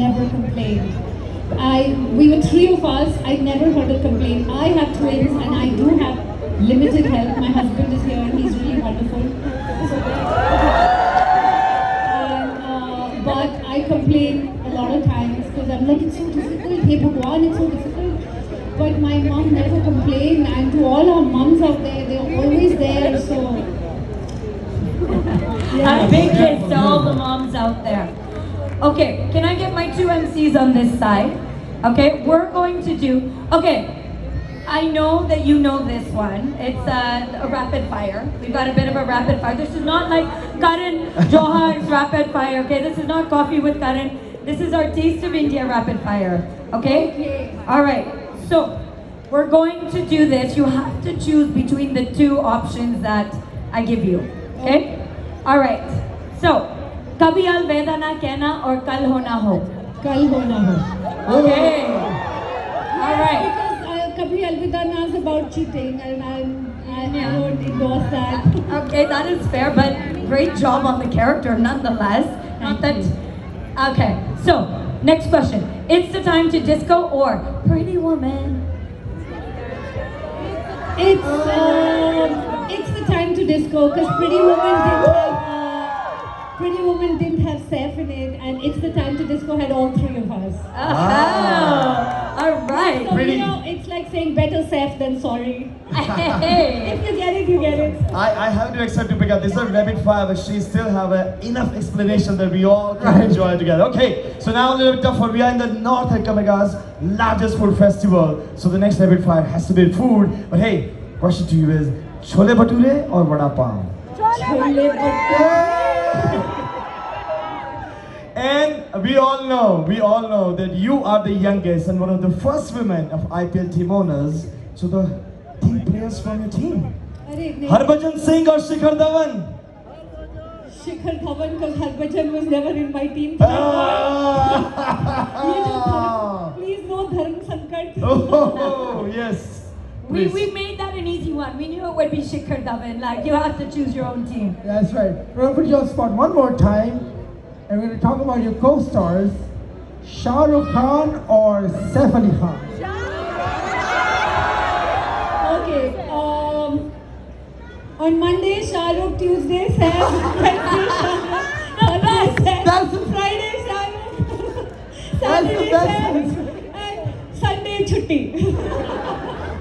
never complained. We were three of us. I never heard a complaint. I have twins and I do have limited help. My husband is here and he's really wonderful. But I complain a lot of times because I'm like, it's so difficult. Hey Bhagwan, it's so difficult. But my mom never complained, and to all our moms out there, they're always there. So A big kiss to all the moms out there. Okay, can I get my two MCs on this side? Okay, we're going to do, okay, I know that you know this one. It's a rapid fire. We've got a bit of a rapid fire. This is not like Karan Johar's rapid fire, okay? This is not Coffee with Karan. This is our Taste of India rapid fire, okay? All right, so we're going to do this. You have to choose between the two options that I give you, okay? All right, so, Kabhi Alvida Na Kehna or Kal Ho Na Ho? Kal ho na ho. Okay. All right. Because Kabhi Alvida Na is about cheating, and I don't endorse that. Okay, that is fair, but great job on the character nonetheless. Not that. Okay, so next question. It's the time to disco or Pretty Woman? It's the time to disco because Pretty Woman didn't have Saif in it, and It's the Time to Disco had all three of us. All right. So you know, it's like saying better Saif than sorry. Hey. If you get it, you get it. I have to accept Deepika. This is a rapid fire, but she still have enough explanation that we all can enjoy together. Okay, so now a little bit tougher. We are in the North Kamega's largest food festival. So the next rapid fire has to be food. But hey, question to you is, chole bhature or vada pav? Chole And we all know that you are the youngest and one of the first women of IPL team owners. So the team players from your team, Harbhajan Singh or Shikhar Dhawan? Shikhar Dhawan, because Harbhajan was never in my team. Please no Dharm Sankat. Oh, yes. We Please. made that an easy one. We knew it would be Shikhar Dhawan. Like, you have to choose your own team. That's right. We're going to put you on the spot one more time. And we're going to talk about your co-stars, Shah Rukh Khan or Saif Ali Khan. Okay. On Monday, Shah Rukh. Tuesday, Saif. Wednesday, Shah Rukh. Thursday, Saif. Friday, Shah Rukh. Saturday, best Saif. And Sunday, Chutti.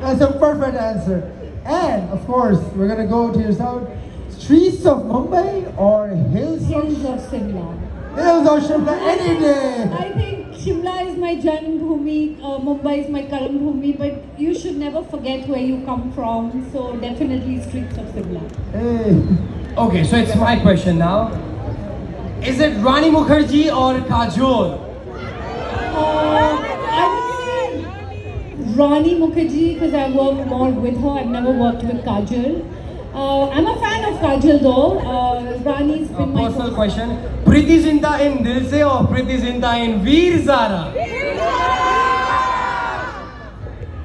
That's a perfect answer. And of course, we're going to go to your south. Streets of Mumbai or hills Hills of Simla. of Shimla any day. I think Shimla is my Janmbhoomi, Mumbai is my Karam Bhoomi, but you should never forget where you come from. So definitely streets of Simla. Hey. Okay, so it's my question now. Is it Rani Mukherjee or Kajol? I would say Rani Mukherjee because I work more with her. I've never worked with Kajol. I'm a fan of Kajol though. Rani's been my Personal question. Preeti Zinta in Dil Se or Preeti Zinta in Veer Zara?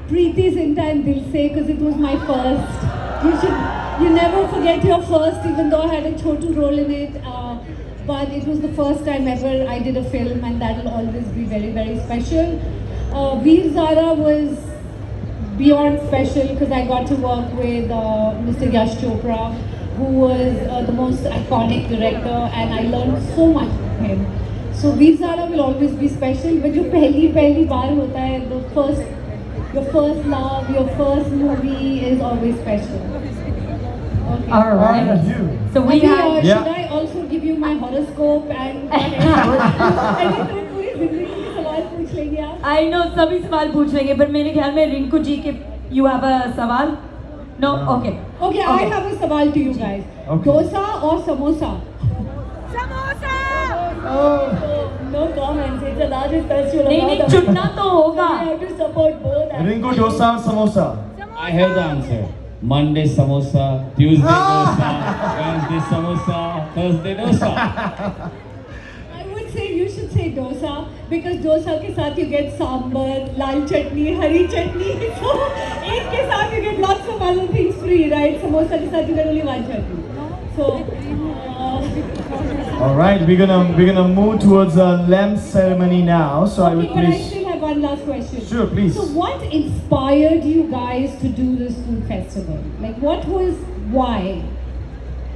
Preeti Zinta and Dil Se because it was my first. You never forget your first, even though I had a Chotu role in it. But it was the first time ever I did a film, and that will always be very, very special. Veer Zara was beyond special because I got to work with Mr. Yash Chopra, who was the most iconic director, and I learned so much from him. So Veer Zara will always be special, but जो पहली बार होता है, your first love, your first movie is always special. Okay. All right. So we Abhi, have. should I also give you my horoscope and पूरी जिंदगी के सवाल पूछ लेंगे आप? I know सभी सवाल पूछ लेंगे, but मेरे ख्याल में रिंकू जी के you have a सवाल? No? Okay. Okay, I have a सवाल to you guys. Okay. Dosa or samosa? Oh. No comments. It's the largest festival. नहीं चुनना तो होगा. You have to support both. Ringu dosa or samosa? I have the answer. Monday samosa, Tuesday dosa, Wednesday samosa, Thursday dosa. I would say you should say dosa because dosa के साथ you get sambar, lal chutney, Hari chutney. So एक के साथ you get lots of other things free, right? Samosa के साथ you get only one chutney. So, All right, we're gonna move towards the lamp ceremony now. So I would okay, but I please. still have one last question. Sure, please. So, what inspired you guys to do this food festival? Like, why?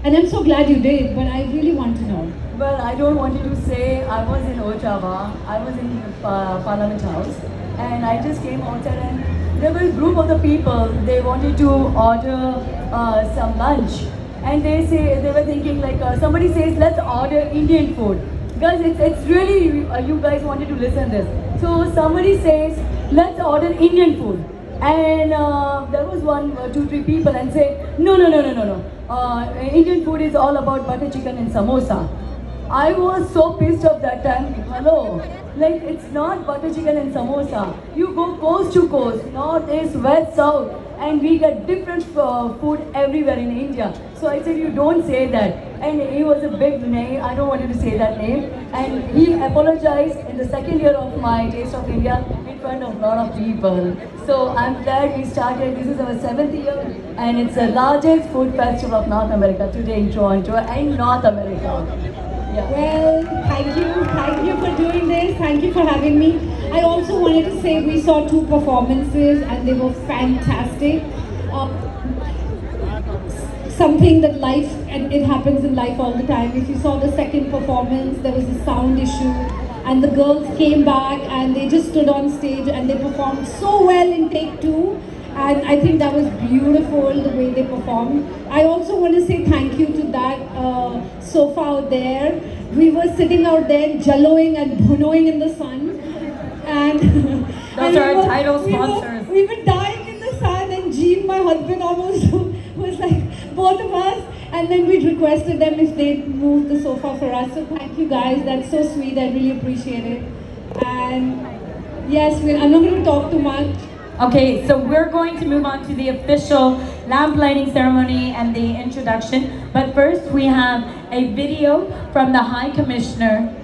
And I'm so glad you did, but I really want to know. Well, I don't want you to say I was in Ottawa, I was in Parliament House, and I just came outside and there was a group of the people, they wanted to order some lunch. And they were thinking like, somebody says, let's order Indian food. Guys, it's really, you guys wanted to listen this. So somebody says, let's order Indian food. And there was two, three people and say, no. Indian food is all about butter chicken and samosa. I was so pissed off that time. Hello, like it's not butter chicken and samosa. You go coast to coast, north, east, west, south, and we get different food everywhere in India. So I said, you don't say that. And he was a big name. I don't want you to say that name. And he apologized in the second year of my Taste of India in front of a lot of people. So I'm glad we started. This is our 7th year, and it's the largest food festival of North America today in Toronto and North America. Yeah. Well, thank you for doing this. Thank you for having me. I also wanted to say we saw 2 performances and they were fantastic. Something that life, and it happens in life all the time. If you saw the second performance, there was a sound issue, and the girls came back and they just stood on stage and they performed so well in take 2. And I think that was beautiful the way they performed. I also want to say thank you to that sofa out there. We were sitting out there jalloing and bhunoing in the sun. And Those are our title sponsors. We were dying in the sun, and Jean, my husband, almost was like, both of us. And then we requested them if they'd move the sofa for us. So thank you guys. That's so sweet. I really appreciate it. And yes, I'm not going to talk too much. Okay, so we're going to move on to the official lamp lighting ceremony and the introduction. But first, we have a video from the High Commissioner.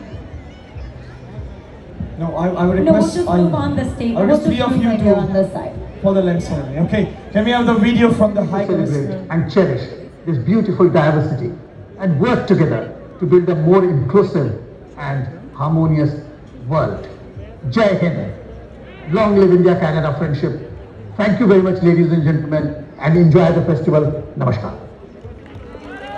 No, I would No, we'll request. just move on the stage. I would We'll request 3 just of move you right here on this side. for the lamp ceremony. Okay, can we have the video from the High Celebrate Commissioner? and cherish this beautiful diversity and work together to build a more inclusive and harmonious world. Jai Hind. Long live India-Canada friendship. Thank you very much, ladies and gentlemen, and enjoy the festival. Namaskar.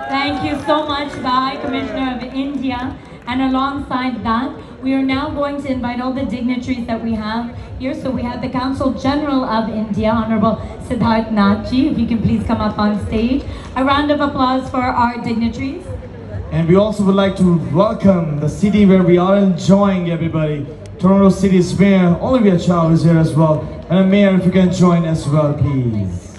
Thank you so much, the High Commissioner of India. And alongside that, we are now going to invite all the dignitaries that we have here. So we have the Consul General of India, Honorable Siddharth Nathji. If you can please come up on stage. A round of applause for our dignitaries. And we also would like to welcome the city where we are enjoying everybody. Toronto City's Mayor, Olivia Chow is here as well. And Mayor, if you can join as well, please.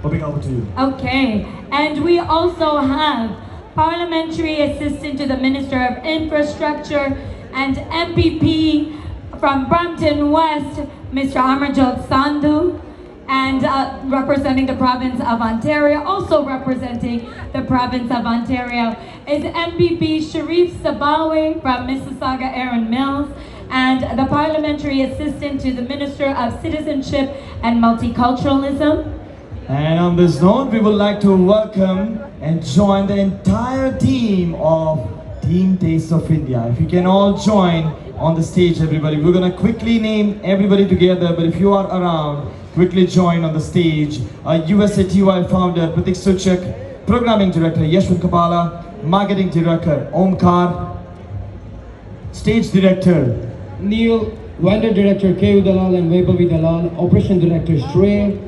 Moving over to you. Okay, and we also have Parliamentary Assistant to the Minister of Infrastructure and MPP from Brampton West, Mr. Amarjot Sandhu, and representing the province of Ontario, also representing the province of Ontario, is MPP Sharif Sabawi from Mississauga Erin Mills, and the Parliamentary Assistant to the Minister of Citizenship and Multiculturalism. And on this note, we would like to welcome and join the entire team of Team Taste of India. If you can all join on the stage, everybody. We're gonna quickly name everybody together, but if you are around, quickly join on the stage. USATY founder Pratik Suchak, Programming Director Yashwant Kapala, Marketing Director Omkar, Stage Director Neil, Vendor Director K.U. Dalal and Vaibhavi Dalal, Operation Director Shrey,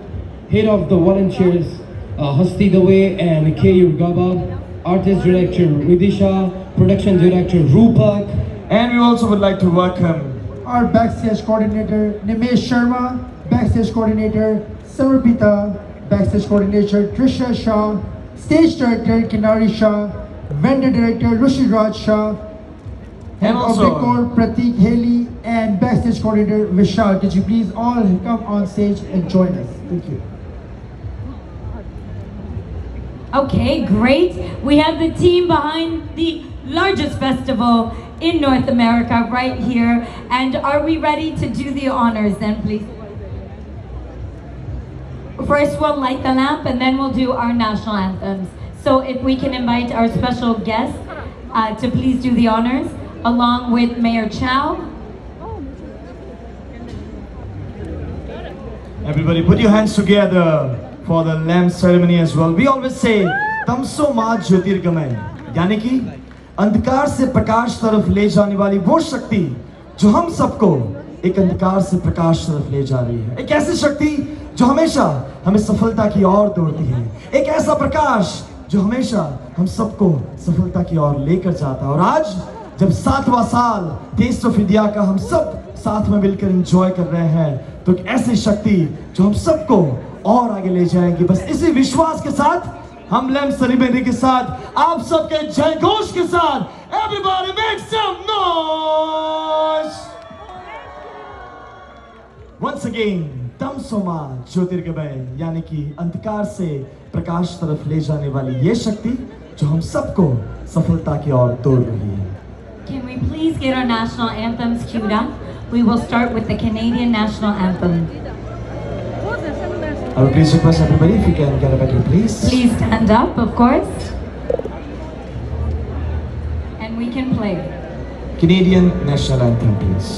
Head of the Volunteers Hasti Dave and K.U. Gaba, Artist Director Vidisha, Production Director Rupak. And we also would like to welcome Our backstage coordinator Nimesh Sharma, backstage coordinator Samarpita, backstage coordinator Trisha Shah, stage director Kinari Shah, vendor director Rushi Raj Shah, head And of also- decor Pratik Haley, and backstage coordinator Vishal. Could you please all come on stage and join us? Thank you. Okay, great. We have the team behind the largest festival in North America right here. And are we ready to do the honors then, please? First we'll light the lamp and then we'll do our national anthems. So if we can invite our special guest to please do the honors, along with Mayor Chow. Everybody put your hands together for the lamp ceremony as well. We always say, Tamso Ma Jyotirgamay, यानी कि अंधकार से प्रकाश तरफ ले जाने वाली वो शक्ति जो हम सबको एक अंधकार से प्रकाश तरफ ले जा रही है। एक ऐसी शक्ति जो हमेशा हमें सफलता की ओर दौड़ती है। एक ऐसा प्रकाश जो हमेशा हम सबको सफलता की ओर लेकर जाता है। और आज जब 7वां साल टेस्ट ऑफ इंडिया का हम सब साथ में मिलकर एंजॉय कर रहे हैं, तो एक ऐसी शक्ति जो हम सबको और आगे ले जाएगी। बस इसी विश्वास के साथ हम लैम्प सेरेमनी के साथ आप सबके जय घोष के साथ everybody make some noise once again. तमसो मा ज्योतिर्गमय यानी कि अंधकार से प्रकाश तरफ ले जाने वाली ये शक्ति जो हम सबको सफलता की ओर दौड़ रही है। Can we please get our national anthems queued up? We will start with the Canadian national anthem. I would please request everybody if you can get up at your place. Please stand up, of course. And we can play. Canadian national anthem, please.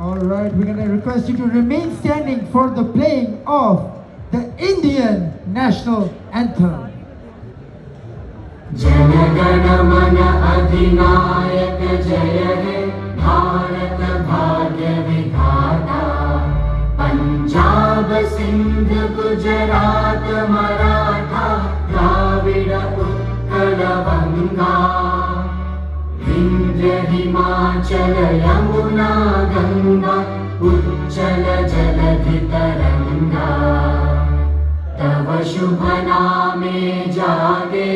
Alright, we're gonna request you to remain standing for the playing of the Indian national anthem. जनगण मन अधिनायक जय हे भारत भाग्य विधाता पंजाब सिंध गुजरात मराठा द्राविड उत्कल बंगा विंध्य हिमाचल यमुना गंगा उच्चल जलधि तरंगा तव शुभ नामे जागे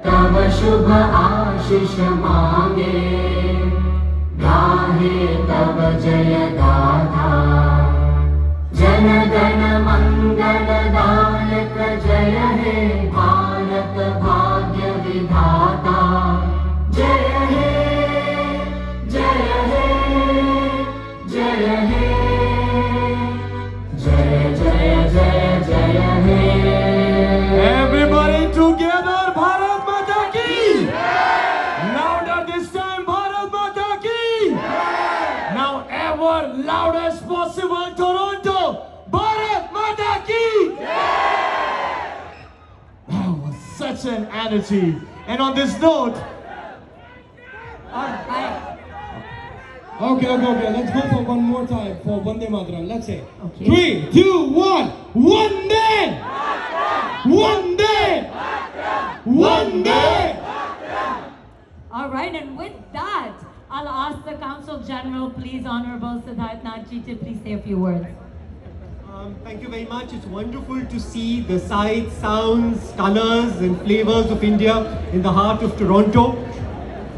तव शुभ आशीष मांगे गाहे तव जय गाथा जन गण मंगल दायक जय हे भारत भाग्य विधाता जय हे जय हे जय हे जय जय जय जय हे Everybody together, Bharat Mata ki! Louder this time, Bharat Mata ki! Now ever loudest possible, Toronto, Bharat Mata ki! That was such an energy. And on this note, Okay, let's go for one more time for Vande Mataram. Let's say Okay. 3, 2, 1. Vande! Vande! Vande! All right, and with that, I'll ask the Council General, please, Honorable Siddharth Nathji, to please say a few words. Thank you very much. It's wonderful to see the sights, sounds, colors and flavors of India in the heart of Toronto.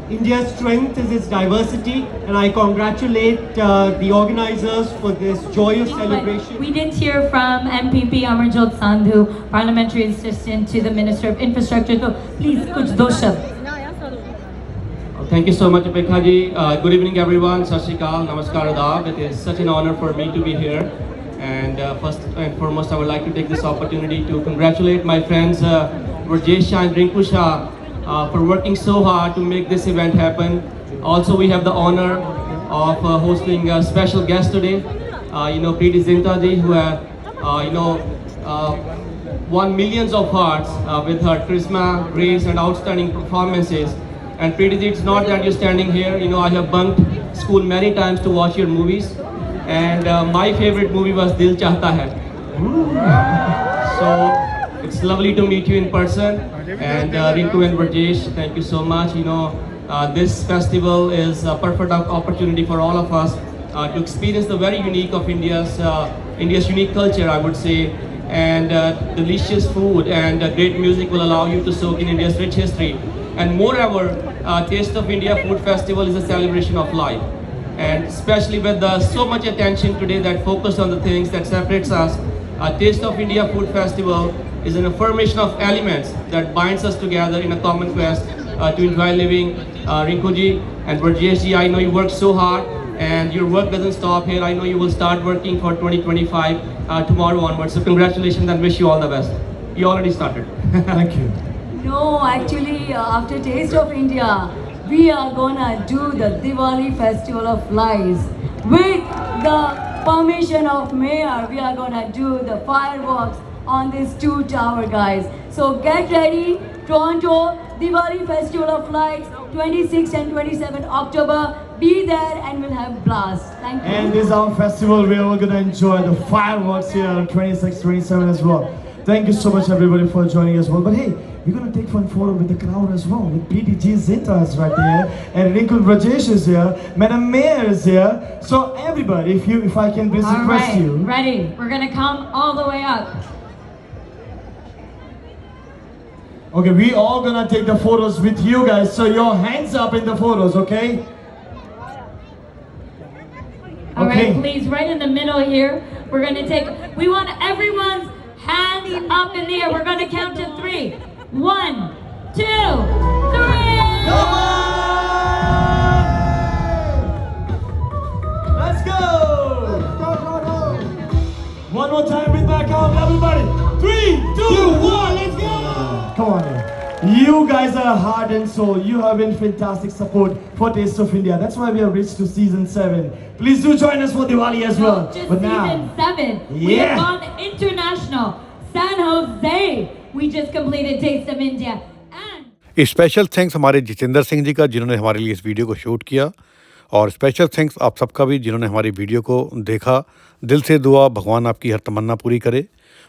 India's strength is its diversity, and I congratulate the organizers for this joyous celebration. We didn't hear from MPP Amarjot Sandhu, Parliamentary Assistant to the Minister of Infrastructure. So please, kuch do shabd. Thank you so much, Upekha ji. Good evening, everyone. Sat Shri Akal, Namaskar, Adab. It is such an honor for me to be here. And first and foremost, I would like to take this opportunity to congratulate my friends Rajesh Shah and Rinku Shah for working so hard to make this event happen. Also, we have the honor of hosting a special guest today. Preeti Zinta ji, who have, won millions of hearts with her charisma, grace, and outstanding performances. And Preeti ji, it's not that you're standing here. I have bunked school many times to watch your movies. And my favorite movie was Dil Chahta Hai. So it's lovely to meet you in person. And Rinku and Rajesh, thank you so much. This festival is a perfect opportunity for all of us to experience the very unique of India's unique culture, I would say. And delicious food and great music will allow you to soak in India's rich history. And moreover, Taste of India Food Festival is a celebration of life. And especially with so much attention today that focused on the things that separates us, Taste of India Food Festival is an affirmation of elements that binds us together in a common quest to enjoy living. Rinku ji and Rajesh ji, I know you work so hard and your work doesn't stop here. I know you will start working for 2025 tomorrow onwards. So congratulations and wish you all the best. You already started. Thank you. No, actually, after Taste of India, we are gonna do the Diwali Festival of Lights. With the permission of Mayor, we are gonna do the fireworks on this 2-tower, guys. So get ready, Toronto, Diwali Festival of Lights, 26 and 27 October. Be there and we'll have blast. Thank you. And this is our festival. We're all gonna enjoy the fireworks here on 26, 27 as well. Thank you so much, everybody, for joining as well. But hey, we're gonna take one photo with the crowd as well. With Preeti Ji Zinta is right there, and Rinku Rajesh is here, Madam Mayor is here. So everybody, if I can please request you. Ready. We're gonna come all the way up. Okay, we all gonna take the photos with you guys. So your hands up in the photos, okay? All right, please, right in the middle here. We're gonna we want everyone's hand up in the air. We're gonna count to 3. 1, 2, 3. Come on! Let's go! One more time with my count, everybody. 3, 2, 1, let's go! Come on, man. You guys are heart and soul. You have been fantastic support for Taste of India. That's why we have reached to season 7. Please do join us for Diwali as well. Just But season 7. We Yeah. have gone international. San Jose. We just completed Taste of India. And special thanks हमारे जितेंद्र सिंह जी का जिन्होंने हमारे लिए इस video को shoot किया, और special thanks आप सबका भी जिन्होंने हमारी वीडियो को देखा। दिल से दुआ भगवान आपकी हर तमन्ना पूरी करे।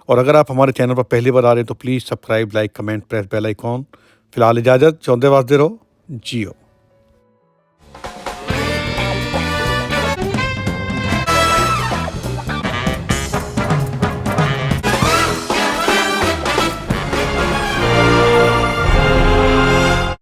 और अगर आप हमारे चैनल पर पहली बार आ रहे हैं तो please subscribe, like, comment, press bell icon. फिलहाल इजाज़त, चौंदे वास्ते रहो, जियो।